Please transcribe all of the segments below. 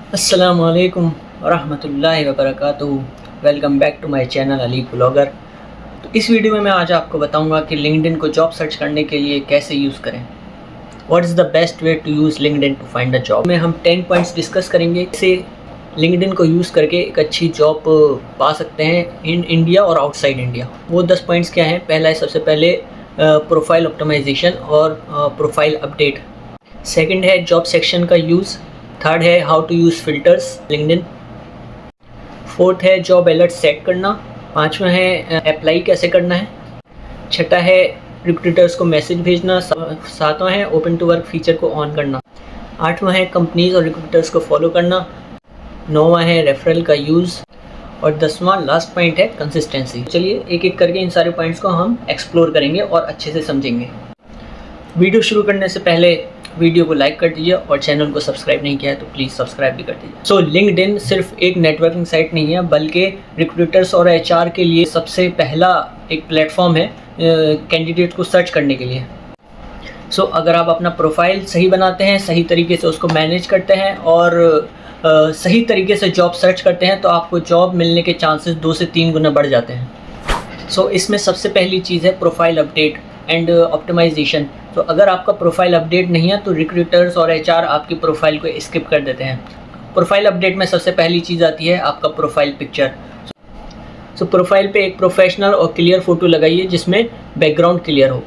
अस्सलामु अलैकुम वरहमतुल्लाहि वबरकातुहू। Welcome back to my channel Ali blogger. तो इस वीडियो में मैं आज आपको बताऊंगा कि लिंक्डइन को जॉब सर्च करने के लिए कैसे यूज़ करें। What is the best way to use LinkedIn to find a job. में हम 10 पॉइंट्स डिस्कस करेंगे कैसे लिंक्डइन को यूज़ करके एक अच्छी जॉब पा सकते हैं इन इंडिया और आउटसाइड इंडिया। वो 10 पॉइंट्स क्या हैं? पहला है सबसे पहले प्रोफाइल ऑप्टिमाइजेशन और प्रोफाइल अपडेट। सेकंड है जॉब सेक्शन का यूज़। थर्ड है how to use filters LinkedIn. Fourth है जॉब अलर्ट सेट करना। पांचवा है अप्लाई कैसे करना है। छठा है रिक्रूटर्स को मैसेज भेजना। सातवां है ओपन टू वर्क फीचर को ऑन करना। आठवां है कंपनीज और रिक्रूटर्स को फॉलो करना। नौवां है रेफरल का यूज़। और 10वां लास्ट पॉइंट है कंसिस्टेंसी। चलिए एक एक करके इन सारे पॉइंट्स को हम एक्सप्लोर करेंगे और अच्छे से समझेंगे। वीडियो शुरू करने से पहले वीडियो को लाइक कर दीजिए और चैनल को सब्सक्राइब नहीं किया है तो प्लीज़ सब्सक्राइब भी कर दीजिए। सो लिंक्डइन सिर्फ एक नेटवर्किंग साइट नहीं है, बल्कि रिक्रूटर्स और एचआर के लिए सबसे पहला एक प्लेटफॉर्म है कैंडिडेट को सर्च करने के लिए। सो अगर आप अपना प्रोफाइल सही बनाते हैं, सही तरीके से उसको मैनेज करते हैं और सही तरीके से जॉब सर्च करते हैं तो आपको जॉब मिलने के चांसेस 2 से 3 गुना बढ़ जाते हैं। सो इसमें सबसे पहली चीज़ है प्रोफाइल अपडेट एंड ऑप्टिमाइजेशन। तो अगर आपका प्रोफाइल अपडेट नहीं है तो रिक्रूटर्स और एचआर आपकी प्रोफाइल को स्किप कर देते हैं। प्रोफाइल अपडेट में सबसे पहली चीज़ आती है आपका प्रोफाइल पिक्चर। सो प्रोफाइल पे एक प्रोफेशनल और क्लियर फ़ोटो लगाइए जिसमें बैकग्राउंड क्लियर हो।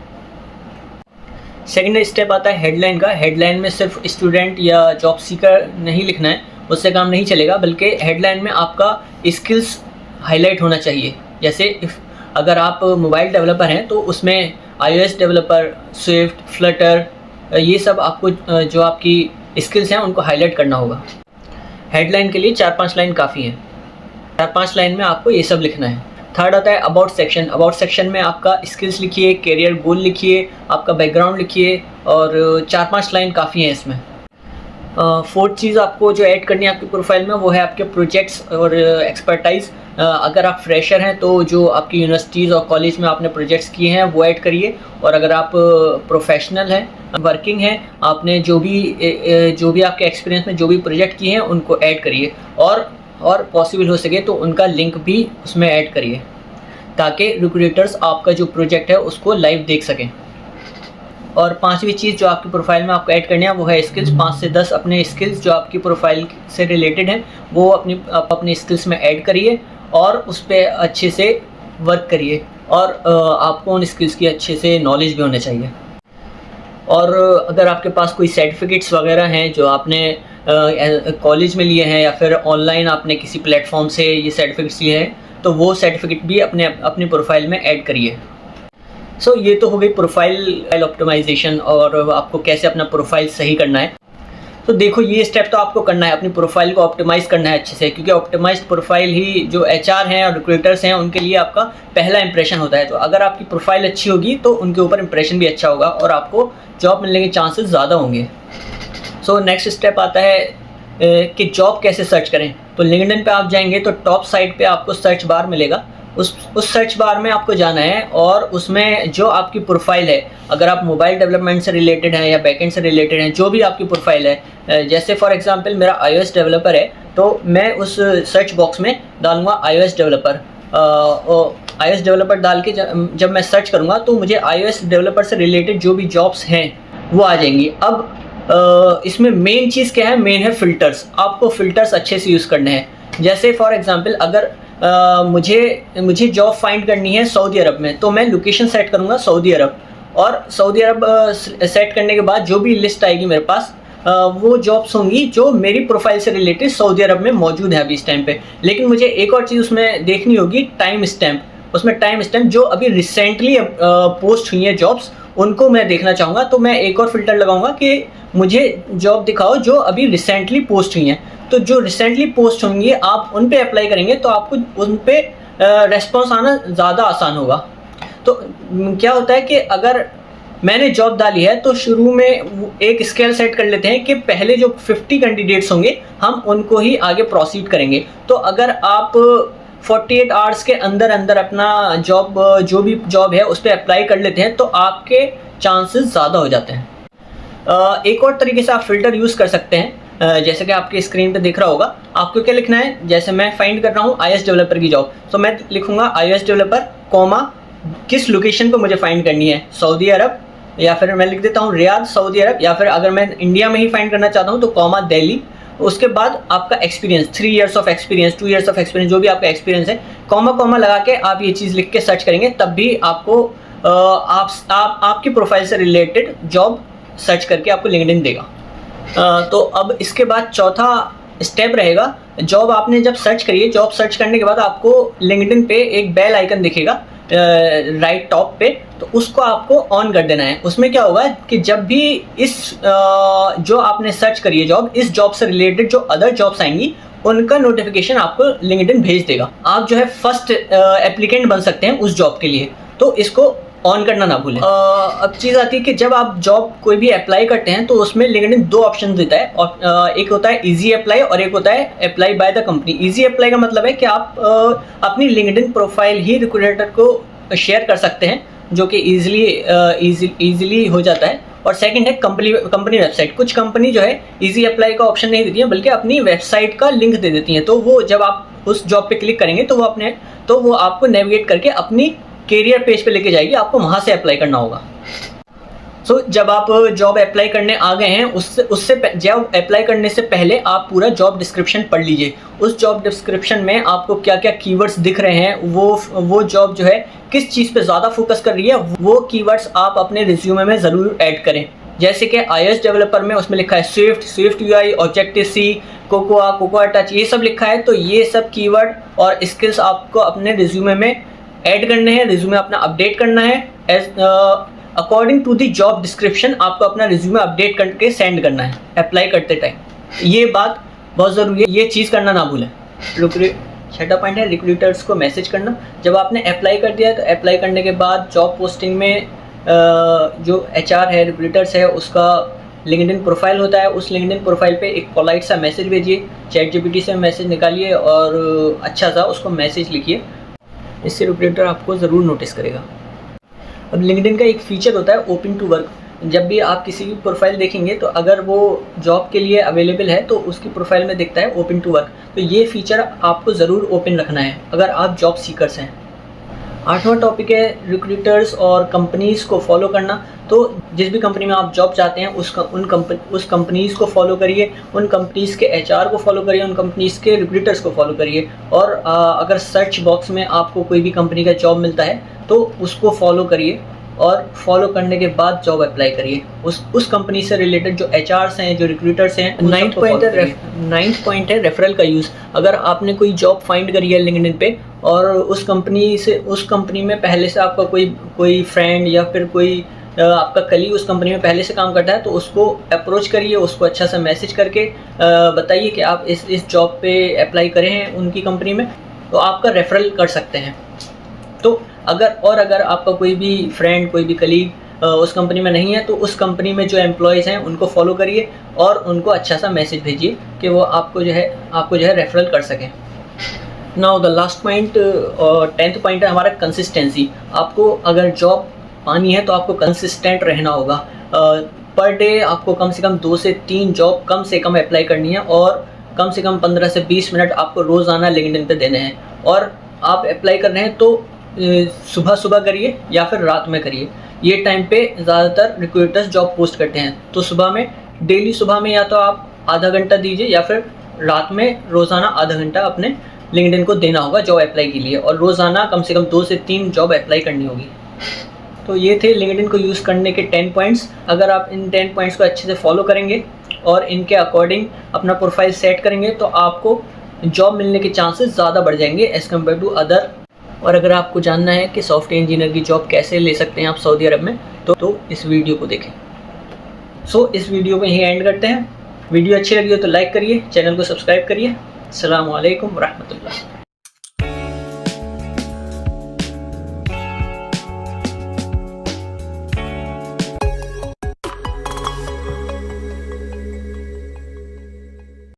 सेकेंड स्टेप आता है हेडलाइन का। हेडलाइन में सिर्फ स्टूडेंट या जॉब सीकर नहीं लिखना है, उससे काम नहीं चलेगा, बल्कि हेडलाइन में आपका स्किल्स हाईलाइट होना चाहिए। जैसे अगर आप मोबाइल डेवलपर हैं तो उसमें iOS डेवलपर, स्विफ्ट, फ्लटर, ये सब आपको जो आपकी स्किल्स हैं उनको हाईलाइट करना होगा। हेडलाइन के लिए 4-5 लाइन काफ़ी हैं। 4-5 लाइन में आपको ये सब लिखना है। थर्ड आता है अबाउट सेक्शन। अबाउट सेक्शन में आपका स्किल्स लिखिए, करियर गोल लिखिए, आपका बैकग्राउंड लिखिए और 4-5 लाइन काफ़ी हैं इसमें। फोर्थ चीज़ आपको जो ऐड करनी है आपकी प्रोफाइल में वो है आपके प्रोजेक्ट्स और एक्सपर्टाइज। अगर आप फ्रेशर हैं तो जो आपकी यूनिवर्सिटीज़ और कॉलेज में आपने प्रोजेक्ट्स किए हैं वो ऐड करिए, और अगर आप प्रोफेशनल हैं, वर्किंग हैं, आपने जो भी आपके एक्सपीरियंस में जो भी प्रोजेक्ट किए हैं उनको ऐड करिए, और पॉसिबल हो सके तो उनका लिंक भी उसमें ऐड करिए ताकि रिक्रूटर्स आपका जो प्रोजेक्ट है उसको लाइव देख सकें। और पांचवी चीज़ जो आपकी प्रोफाइल में आपको ऐड करनी है वो है स्किल्स। 5 से 10 अपने स्किल्स जो आपकी प्रोफाइल से रिलेटेड हैं वो आप अपनी स्किल्स में ऐड करिए और उस पर अच्छे से वर्क करिए, और आपको उन स्किल्स की अच्छे से नॉलेज भी होना चाहिए। और अगर आपके पास कोई सर्टिफिकेट्स वगैरह हैं जो आपने कॉलेज में लिए हैं या फिर ऑनलाइन आपने किसी प्लेटफॉर्म से ये सर्टिफिकेट्स लिए हैं तो वो सर्टिफिकेट भी अपनी प्रोफाइल में ऐड करिए। सो ये तो हो गई प्रोफाइल ऑप्टिमाइजेशन और आपको कैसे अपना प्रोफाइल सही करना है। तो देखो ये स्टेप तो आपको करना है, अपनी प्रोफाइल को ऑप्टिमाइज़ करना है अच्छे से, क्योंकि ऑप्टिमाइज्ड प्रोफाइल ही जो एचआर हैं और रिक्रूटर्स हैं उनके लिए आपका पहला इंप्रेशन होता है। तो अगर आपकी प्रोफाइल अच्छी होगी तो उनके ऊपर इंप्रेशन भी अच्छा होगा और आपको जॉब मिलने के चांसेस ज़्यादा होंगे। सो नेक्स्ट स्टेप आता है कि जॉब कैसे सर्च करें। तो लिंक्डइन पे आप जाएंगे तो टॉप साइड पे आपको सर्च बार मिलेगा। उस सर्च बार में आपको जाना है और उसमें जो आपकी प्रोफाइल है, अगर आप मोबाइल डेवलपमेंट से रिलेटेड हैं या बैकएंड से रिलेटेड हैं, जो भी आपकी प्रोफाइल है, जैसे फॉर एग्जांपल मेरा iOS डेवलपर है तो मैं उस सर्च बॉक्स में डालूँगा iOS डेवलपर। iOS डेवलपर डाल के जब मैं सर्च करूँगा तो मुझे iOS डेवलपर से रिलेटेड जो भी जॉब्स हैं वो आ जाएंगी। अब इसमें मेन चीज़ क्या है? मेन है फ़िल्टर्स। आपको फ़िल्टर्स अच्छे से यूज़ करने हैं। जैसे फॉर एग्जांपल अगर मुझे जॉब फाइंड करनी है सऊदी अरब में तो मैं लोकेशन सेट करूँगा सऊदी अरब, और सऊदी अरब सेट करने के बाद जो भी लिस्ट आएगी मेरे पास वो जॉब्स होंगी जो मेरी प्रोफाइल से रिलेटेड सऊदी अरब में मौजूद है अभी इस टाइम पे। लेकिन मुझे एक और चीज़ उसमें देखनी होगी, टाइम स्टैम्प। उसमें टाइम स्टैम्प जो अभी रिसेंटली पोस्ट हुई है जॉब्स उनको मैं देखना चाहूँगा, तो मैं एक और फिल्टर लगाऊंगा कि मुझे जॉब दिखाओ जो अभी रिसेंटली पोस्ट हुई हैं। तो जो रिसेंटली पोस्ट होंगी आप उन पे अप्लाई करेंगे तो आपको उन पे रेस्पॉन्स आना ज़्यादा आसान होगा। तो क्या होता है कि अगर मैंने जॉब डाली है तो शुरू में एक स्केल सेट कर लेते हैं कि पहले जो 50 कैंडिडेट्स होंगे हम उनको ही आगे प्रोसीड करेंगे। तो अगर आप 48 आवर्स के अंदर अंदर अपना जो भी जॉब है उस पर अप्लाई कर लेते हैं तो आपके चांसेस ज़्यादा हो जाते हैं। एक और तरीके से आप फ़िल्टर यूज़ कर सकते हैं। जैसे कि आपके स्क्रीन पे दिख रहा होगा, आपको क्या लिखना है। जैसे मैं फाइंड कर रहा हूँ iOS डेवलपर की जॉब, तो मैं लिखूंगा iOS डेवलपर कॉमा किस लोकेशन पे मुझे फाइंड करनी है, सऊदी अरब, या फिर मैं लिख देता हूँ रियाद सऊदी अरब, या फिर अगर मैं इंडिया में ही फाइंड करना चाहता हूँ तो कॉमा दिल्ली। उसके बाद आपका experience 3 years of experience, 2 years of experience, जो भी आपका एक्सपीरियंस है, कॉमा कॉमा लगा के आप ये चीज़ लिख के सर्च करेंगे, तब भी आपको आपकी प्रोफाइल से रिलेटेड जॉब सर्च करके आपको लिंक्डइन देगा। तो अब इसके बाद चौथा स्टेप रहेगा, जॉब आपने जब सर्च करिए, जॉब सर्च करने के बाद आपको लिंक्डइन पे एक बेल आइकन दिखेगा राइट टॉप पे, तो उसको आपको ऑन कर देना है। उसमें क्या होगा कि जब भी इस जो आपने सर्च करी है जॉब, इस जॉब से रिलेटेड जो अदर जॉब्स आएंगी उनका नोटिफिकेशन आपको लिंक्डइन भेज देगा। आप जो है फर्स्ट एप्लीकेंट बन सकते हैं उस जॉब के लिए, तो इसको ऑन करना ना भूलें। अब चीज़ आती है कि जब आप जॉब कोई भी अप्लाई करते हैं तो उसमें लिंक्डइन 2 ऑप्शन देता है, और एक होता है इजी अप्लाई और एक होता है apply by the company. Easy apply का मतलब है कि आप अपनी लिंक्डइन प्रोफाइल ही रिक्रूटर को शेयर कर सकते हैं, जो कि ईजिली हो जाता है। और सेकंड है कंपनी वेबसाइट। कुछ कंपनी जो है इजी अप्लाई का ऑप्शन नहीं देती है, बल्कि अपनी वेबसाइट का लिंक दे देती हैं। तो वो जब आप उस जॉब पे क्लिक करेंगे तो वो आपको नेविगेट करके अपनी कैरियर पेज पे लेके जाएगी, आपको वहाँ से अप्लाई करना होगा। सो जब आप जॉब अप्लाई करने आ गए हैं, उससे जॉब अप्लाई करने से पहले आप पूरा जॉब डिस्क्रिप्शन पढ़ लीजिए। उस जॉब डिस्क्रिप्शन में आपको क्या क्या कीवर्ड्स दिख रहे हैं, वो जॉब जो है किस चीज़ पे ज़्यादा फोकस कर रही है, वो कीवर्ड्स आप अपने रिज्यूमे में ज़रूर ऐड करें। जैसे कि iOS डेवलपर में उसमें लिखा है Swift UI, objective C, cocoa touch, ये सब लिखा है। तो ये सब कीवर्ड और स्किल्स आपको अपने रिज्यूमे में ऐड करने हैं, रिज्यूमे अपना अपडेट करना है। According to the job description आपको अपना रिज्यूमे अपडेट करके सेंड करना है अप्लाई करते टाइम। ये बात बहुत ज़रूरी है, ये चीज़ करना ना भूलें। छठा पॉइंट है रिक्रूटर्स को मैसेज करना। जब आपने अप्लाई कर दिया तो अप्लाई करने के बाद जॉब पोस्टिंग में जो HR है, रिक्रूटर्स है, उसका लिंक्डइन प्रोफाइल होता है। उस लिंक्डइन प्रोफाइल पे एक पोलाइट सा मैसेज भेजिए, ChatGPT से मैसेज निकालिए और अच्छा सा उसको मैसेज लिखिए, इससे रिक्रूटर आपको ज़रूर नोटिस करेगा। अब लिंक्डइन का एक फीचर होता है ओपन टू वर्क। जब भी आप किसी की प्रोफाइल देखेंगे तो अगर वो जॉब के लिए अवेलेबल है तो उसकी प्रोफाइल में दिखता है ओपन टू वर्क। तो ये फीचर आपको ज़रूर ओपन रखना है अगर आप जॉब सीकर्स हैं। 8वां टॉपिक है रिक्रूटर्स और कंपनीज़ को फॉलो करना। तो जिस भी कंपनी में आप जॉब चाहते हैं उस कंपनीज़ को फॉलो करिए, उन कंपनीज़ के HR को फॉलो करिए, उन कंपनीज़ के रिक्रूटर्स को फॉलो करिए। और अगर सर्च बॉक्स में आपको कोई भी कंपनी का जॉब मिलता है तो उसको फॉलो करिए, और फॉलो करने के बाद जॉब अप्लाई करिए उस कंपनी से रिलेटेड जो HRs हैं, जो रिक्रूटर्स हैं। 9th पॉइंट है रेफरल का यूज़। अगर आपने कोई जॉब फाइंड करी है लिंक्डइन पे और उस कंपनी में पहले से आपका कोई फ्रेंड या फिर कोई आपका कलीग उस कंपनी में पहले से काम करता है, तो उसको अप्रोच करिए, उसको अच्छा सा मैसेज करके बताइए कि आप इस जॉब पे अप्लाई करें हैं उनकी कंपनी में, तो आपका रेफरल कर सकते हैं। तो अगर आपका कोई भी फ्रेंड, कोई भी कलीग उस कंपनी में नहीं है, तो उस कंपनी में जो एम्प्लॉयज़ हैं उनको फॉलो करिए और उनको अच्छा सा मैसेज भेजिए कि वो आपको जो है रेफरल कर सकें। नाउ द लास्ट पॉइंट और 10th पॉइंट है हमारा कंसिस्टेंसी। आपको अगर जॉब पानी है तो आपको कंसिस्टेंट रहना होगा। पर डे आपको कम से कम 2 से 3 जॉब कम से कम अप्लाई करनी है, और कम से कम 15 से 20 मिनट आपको रोज़ाना लिंक्डइन पे देने हैं। और आप अप्लाई कर रहे हैं तो सुबह करिए या फिर रात में करिए। ये टाइम पे ज़्यादातर रिक्रूटर्स जॉब पोस्ट करते हैं। तो डेली सुबह में या तो आप आधा घंटा दीजिए, या फिर रात में रोज़ाना आधा घंटा अपने लिंक्डइन को देना होगा जॉब अप्लाई के लिए, और रोज़ाना कम से कम 2 से 3 जॉब अप्लाई करनी होगी। तो ये थे लिंक्डइन को यूज़ करने के 10 पॉइंट्स। अगर आप इन 10 पॉइंट्स को अच्छे से फॉलो करेंगे और इनके अकॉर्डिंग अपना प्रोफाइल सेट करेंगे तो आपको जॉब मिलने के चांसेस ज़्यादा बढ़ जाएंगे एज़ कम्पेयर टू अदर। और अगर आपको जानना है कि सॉफ्टवेयर इंजीनियर की जॉब कैसे ले सकते हैं आप सऊदी अरब में, तो इस वीडियो को देखें। इस वीडियो को यहीं एंड करते हैं। वीडियो अच्छी लगी हो तो लाइक करिए, चैनल को सब्सक्राइब करिए। अस्सलामु अलैकुम व रहमतुल्लाह।